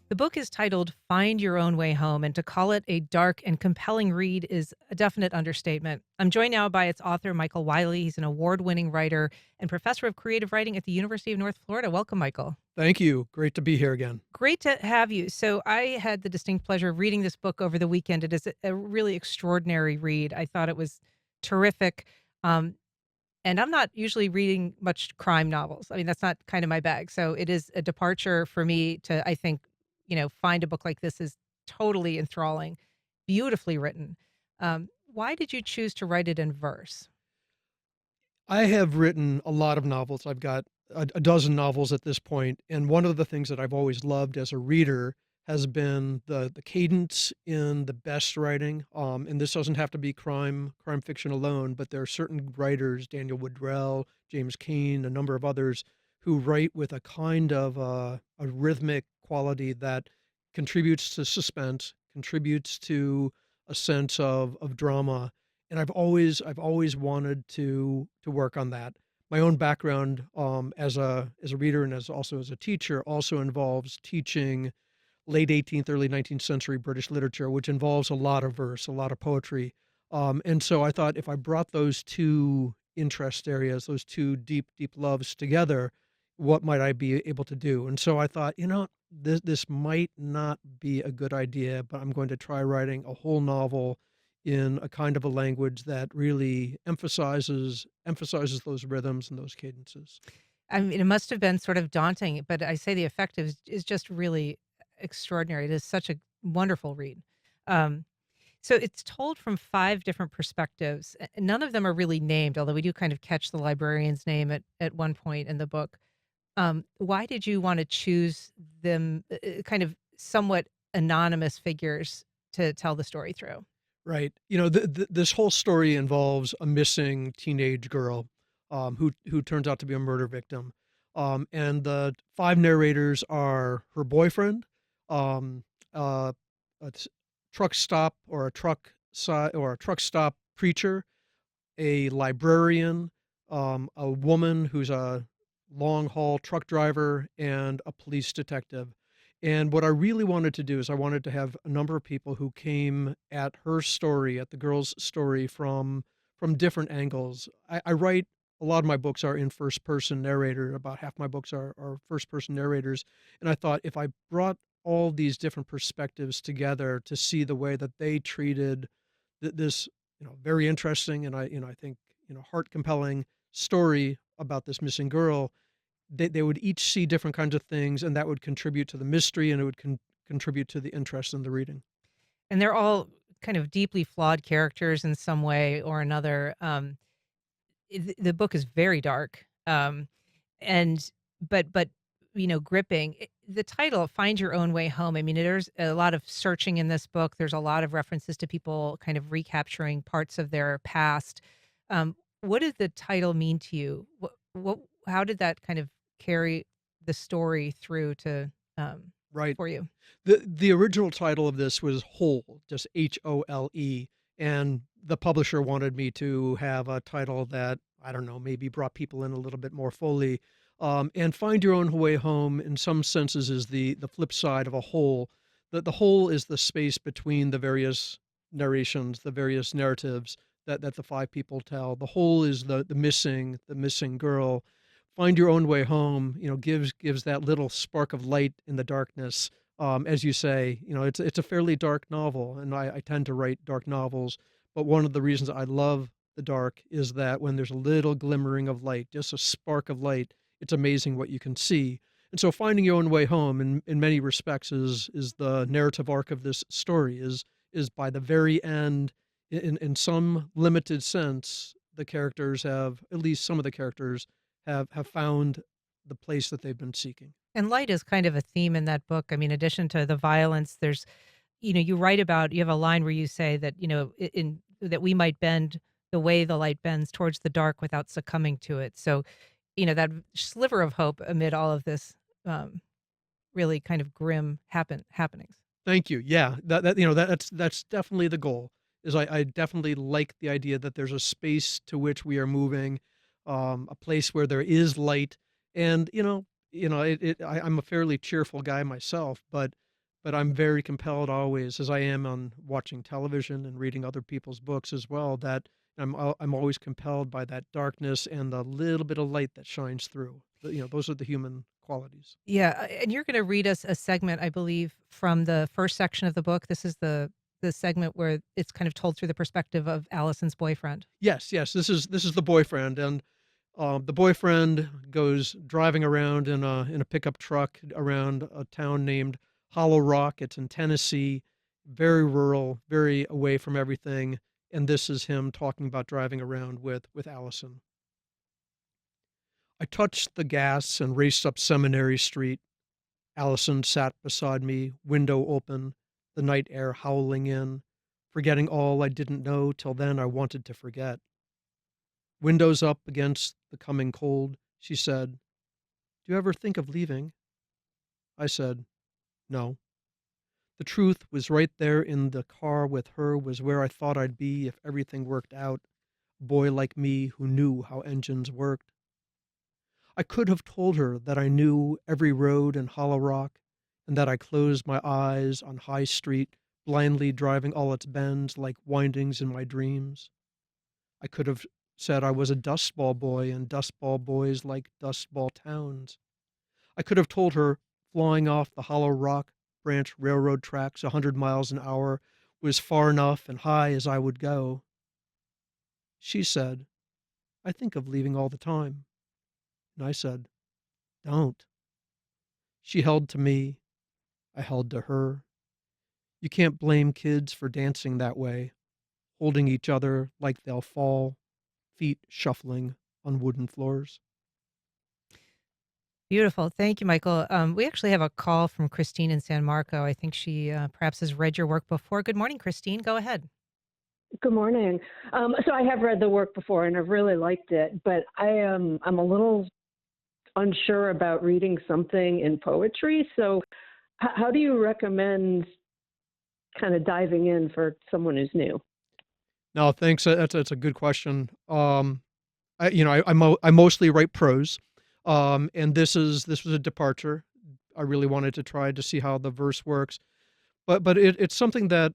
The book is titled Find Your Own Way Home, and to call it a dark and compelling read is a definite understatement. I'm joined now by its author, Michael Wiley. He's an award winning writer and professor of creative writing at the University of North Florida. Welcome, Michael. Thank you. Great to be here again. Great to have you. So, I had the distinct pleasure of reading this book over the weekend. It is a really extraordinary read. I thought it was terrific. Um, and I'm not usually reading much crime novels. I mean, that's not kind of my bag. So it is a departure for me to, I think, find a book like this is totally enthralling, beautifully written. Why did you choose to write it in verse? I have written a lot of novels. I've got a dozen novels at this point, and one of the things that I've always loved as a reader has been the cadence in the best writing. And this doesn't have to be crime fiction alone, but there are certain writers, Daniel Woodrell, James Cain, a number of others, who write with a kind of a rhythmic quality that contributes to suspense, contributes to a sense of drama, and I've always wanted to work on that. My own background, as a reader and as a teacher also involves teaching late 18th, early 19th century British literature, which involves a lot of verse, a lot of poetry. And so I thought if I brought those 2 interest areas, those 2 deep loves together, what might I be able to do? And so I thought, this might not be a good idea, but I'm going to try writing a whole novel in a kind of a language that really emphasizes those rhythms and those cadences. I mean, it must have been sort of daunting, but I say the effect is just really extraordinary. It is such a wonderful read. Um, So it's told from 5 different perspectives, and none of them are really named, although we do kind of catch the librarian's name at one point in the book. Why did you wanna choose them, kind of somewhat anonymous figures to tell the story through? Right. This whole story involves a missing teenage girl, who turns out to be a murder victim. And the 5 narrators are her boyfriend, um, uh, a truck stop or a truck stop preacher, a librarian, a woman who's a long haul truck driver, and a police detective. And what I really wanted to do is I wanted to have a number of people who came at her story, at the girl's story from different angles. I write a lot of my books are in first person narrator. About half my books are first person narrators. And I thought if I brought all these different perspectives together to see the way that they treated this very interesting and I think heart compelling story about this missing girl, they would each see different kinds of things, and that would contribute to the mystery, and it would contribute to the interest in the reading. And they're all kind of deeply flawed characters in some way or another. The book is very dark, and but, gripping. The title, "Find Your Own Way Home," I mean, there's a lot of searching in this book. There's a lot of references to people kind of recapturing parts of their past. What did the title mean to you? What how did that kind of carry the story through to, Right. for you? The original title of this was Whole, just Hole, and the publisher wanted me to have a title that, I don't know, maybe brought people in a little bit more fully. And Find Your Own Way Home, in some senses, is the flip side of a whole. The whole is the space between the various narrations, the various narratives that the 5 people tell. The whole is the missing girl. Find Your Own Way Home, gives that little spark of light in the darkness. As you say, it's a fairly dark novel, and I tend to write dark novels. But one of the reasons I love the dark is that when there's a little glimmering of light, just a spark of light, it's amazing what you can see. And so, finding your own way home, in many respects, is the narrative arc of this story. Is by the very end, in some limited sense, the characters have at least some of the characters have found the place that they've been seeking. And light is kind of a theme in that book. I mean, in addition to the violence, there's you have a line where you say that, in that we might bend the way the light bends towards the dark without succumbing to it. So, that sliver of hope amid all of this, um, really kind of grim happenings. Thank you. Yeah, that's definitely the goal. Is I definitely like the idea that there's a space to which we are moving, a place where there is light, and I'm a fairly cheerful guy myself, but but I'm very compelled always, as I am on watching television and reading other people's books as well, that I'm always compelled by that darkness and the little bit of light that shines through. Those are the human qualities. Yeah, and you're gonna read us a segment, I believe, from the first section of the book. This is the segment where it's kind of told through the perspective of Allison's boyfriend. Yes, yes, this is the boyfriend, and the boyfriend goes driving around in a pickup truck around a town named Hollow Rock. It's in Tennessee, very rural, very away from everything. And this is him talking about driving around with Allison. I touched the gas and raced up Seminary Street. Allison sat beside me, window open, the night air howling in, forgetting all I didn't know till then I wanted to forget. Windows up against the coming cold, she said, "Do you ever think of leaving?" I said, "No." The truth was right there in the car with her was where I thought I'd be if everything worked out. A boy like me who knew how engines worked. I could have told her that I knew every road in Hollow Rock and that I closed my eyes on High Street, blindly driving all its bends like windings in my dreams. I could have said I was a dustball boy and dustball boys like dustball towns. I could have told her flying off the Hollow Rock Branch Railroad tracks 100 miles an hour was far enough and high as I would go. She said, "I think of leaving all the time." And I said, "Don't." She held to me. I held to her. You can't blame kids for dancing that way, holding each other like they'll fall, feet shuffling on wooden floors. Beautiful. Thank you, Michael. We actually have a call from Christine in San Marco. I think she perhaps has read your work before. Good morning, Christine. Go ahead. Good morning. So I have read the work before and I've really liked it, but I'm a little unsure about reading something in poetry. So how do you recommend kind of diving in for someone who's new? No, thanks. That's a good question. I mostly write prose, and this was a departure. I really wanted to try to see how the verse works, but it's something that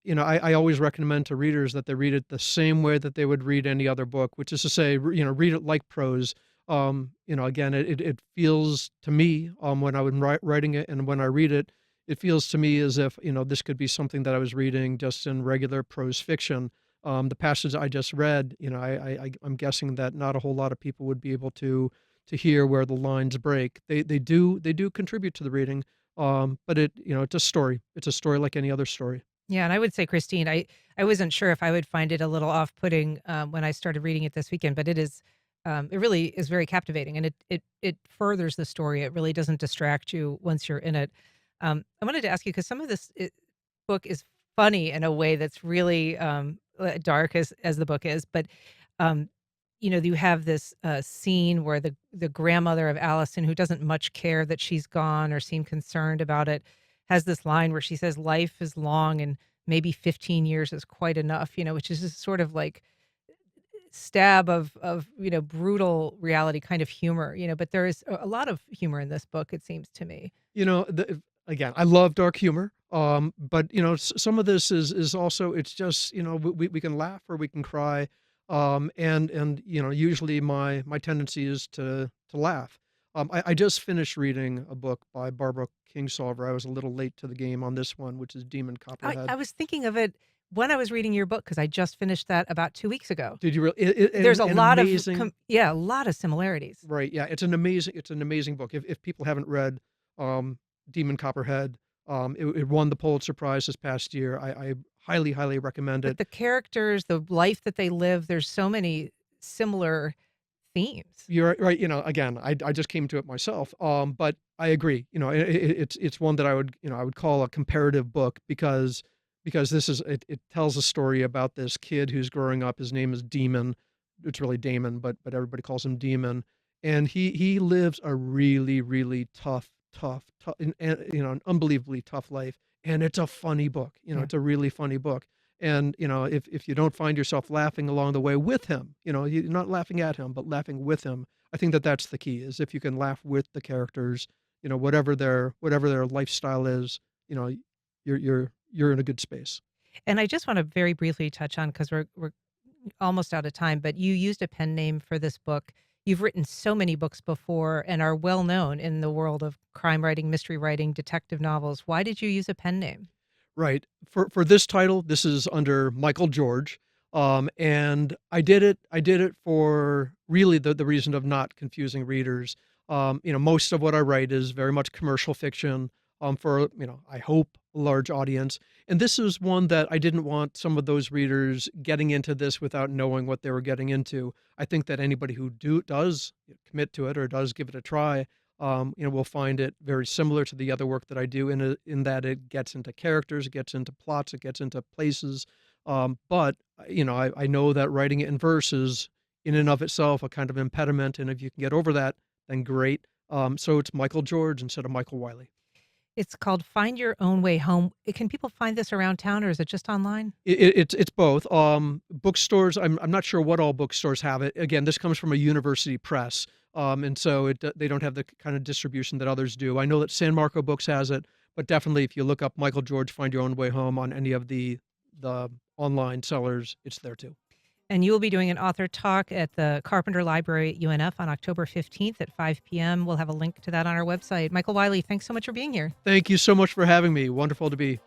I always recommend to readers that they read it the same way that they would read any other book, which is to say, read it like prose. Again, it feels to me, when I was writing it and when I read it, it feels to me as if this could be something that I was reading just in regular prose fiction. The passage I just read, I'm guessing that not a whole lot of people would be able to hear where the lines break. They do contribute to the reading, but it's a story. It's a story like any other story. Yeah, and I would say, Christine, I wasn't sure if I would find it a little off-putting when I started reading it this weekend, but it really is very captivating, and it furthers the story. It really doesn't distract you once you're in it. I wanted to ask you because some of book is funny in a way that's really dark as the book is, but um, you have this scene where the grandmother of Allison, who doesn't much care that she's gone or seem concerned about it, has this line where she says, "Life is long, and maybe 15 years is quite enough," which is this sort of like stab of brutal reality kind of humor, but there is a lot of humor in this book, it seems to me. Again, I love dark humor, but some of this is also it's just we can laugh or we can cry, and usually my tendency is to laugh. I just finished reading a book by Barbara Kingsolver. I was a little late to the game on this one, which is Demon I Copperhead. was thinking of it when I was reading your book because I just finished that about 2 weeks ago. Did you really? There's a An lot of amazing. yeah, a lot of similarities. Right, yeah, it's an amazing book. If people haven't read, um, Demon Copperhead, it won the Pulitzer Prize this past year. I highly, highly recommend But it. the characters, the life that they live, there's so many similar themes. You're right, again, I just came to it myself, but I agree, it's one that I would call a comparative book because it tells a story about this kid who's growing up. His name is Demon. It's really Damon, but everybody calls him Demon, and he lives a really, really tough, and an unbelievably tough life, and it's a funny book. Yeah. It's a really funny book, and if you don't find yourself laughing along the way with him, you're not laughing at him, but laughing with him. I think that that's the key, is if you can laugh with the characters, whatever their lifestyle is, you know, you're in a good space. And I just want to very briefly touch on, because we're almost out of time, but you used a pen name for this book. You've written so many books before and are well known in the world of crime writing, mystery writing, detective novels. Why did you use a pen name? Right. For this title, this is under Michael George, and I did it for really the reason of not confusing readers. Most of what I write is very much commercial fiction, for, I hope, a large audience, and this is one that I didn't want some of those readers getting into this without knowing what they were getting into. I think that anybody who does commit to it or does give it a try, will find it very similar to the other work that I do in that it gets into characters, it gets into plots, it gets into places. But I know that writing it in verse is in and of itself a kind of impediment, and if you can get over that, then great. So it's Michael George instead of Michael Wiley. It's called Find Your Own Way Home. Can people find this around town, or is it just online? It's both. Bookstores, I'm not sure what all bookstores have it. Again, this comes from a university press, and so they don't have the kind of distribution that others do. I know that San Marco Books has it, but definitely if you look up Michael George, Find Your Own Way Home on any of the online sellers, it's there too. And you will be doing an author talk at the Carpenter Library at UNF on October 15th at 5 p.m. We'll have a link to that on our website. Michael Wiley, thanks so much for being here. Thank you so much for having me. Wonderful to be